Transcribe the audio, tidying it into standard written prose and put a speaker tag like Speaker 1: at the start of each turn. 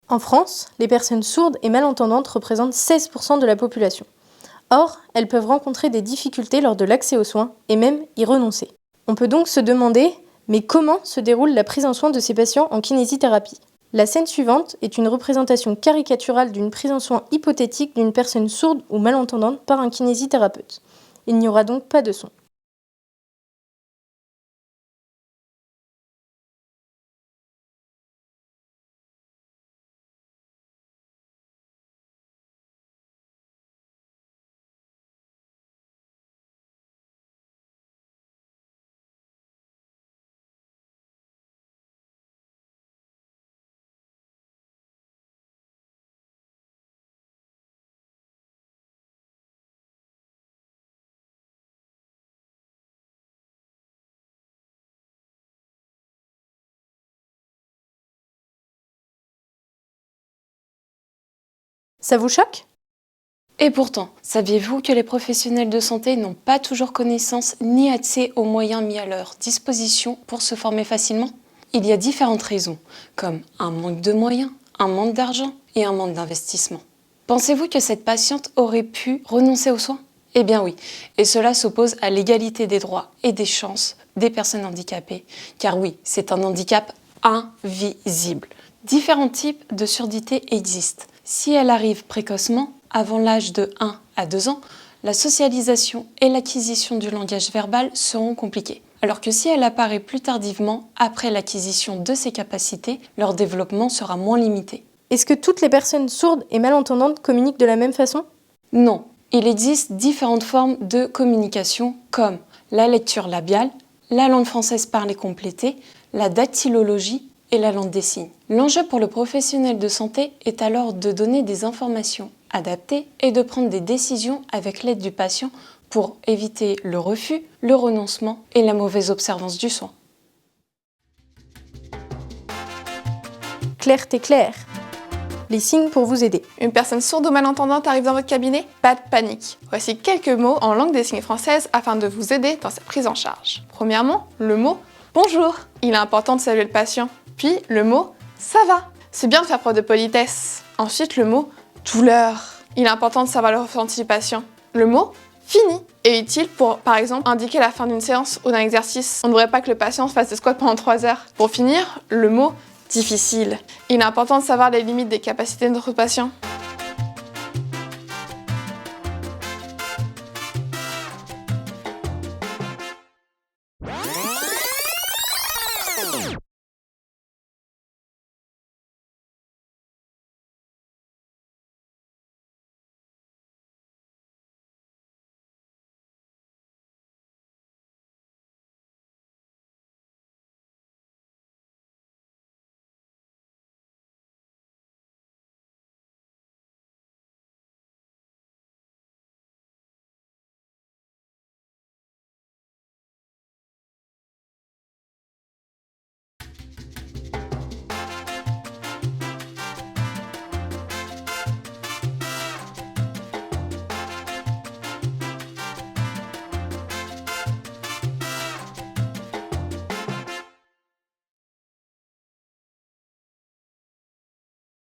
Speaker 1: En France, les personnes sourdes et malentendantes représentent 16% de la population. Or, elles peuvent rencontrer des difficultés lors de l'accès aux soins et même y renoncer. On peut donc se demander, mais comment se déroule la prise en soin de ces patients en kinésithérapie ? La scène suivante est une représentation caricaturale d'une prise en soin hypothétique d'une personne sourde ou malentendante par un kinésithérapeute. Il n'y aura donc pas de son. Ça vous choque ?
Speaker 2: Et pourtant, saviez-vous que les professionnels de santé n'ont pas toujours connaissance ni accès aux moyens mis à leur disposition pour se former facilement ? Il y a différentes raisons, comme un manque de moyens, un manque d'argent et un manque d'investissement. Pensez-vous que cette patiente aurait pu renoncer aux soins ? Eh bien oui, et cela s'oppose à l'égalité des droits et des chances des personnes handicapées, car oui, c'est un handicap invisible. Différents types de surdité existent. Si elle arrive précocement, avant l'âge de 1 à 2 ans, la socialisation et l'acquisition du langage verbal seront compliquées. Alors que si elle apparaît plus tardivement, après l'acquisition de ses capacités, leur développement sera moins limité.
Speaker 1: Est-ce que toutes les personnes sourdes et malentendantes communiquent de la même façon ?
Speaker 2: Non, il existe différentes formes de communication comme la lecture labiale, la langue française parlée complétée, la dactylologie et la langue des signes. L'enjeu pour le professionnel de santé est alors de donner des informations adaptées et de prendre des décisions avec l'aide du patient pour éviter le refus, le renoncement et la mauvaise observance du soin.
Speaker 1: Clarté claire. Les signes pour vous aider.
Speaker 3: Une personne sourde ou malentendante arrive dans votre cabinet ? Pas de panique. Voici quelques mots en langue des signes française afin de vous aider dans sa prise en charge. Premièrement, le mot « bonjour ». Il est important de saluer le patient. Puis le mot « ça va ». C'est bien de faire preuve de politesse. Ensuite, le mot « douleur ». Il est important de savoir le ressenti du patient. Le mot « fini » est utile pour, par exemple, indiquer la fin d'une séance ou d'un exercice. On ne voudrait pas que le patient fasse des squats pendant 3 heures. Pour finir, le mot « difficile ». Il est important de savoir les limites des capacités de notre patient.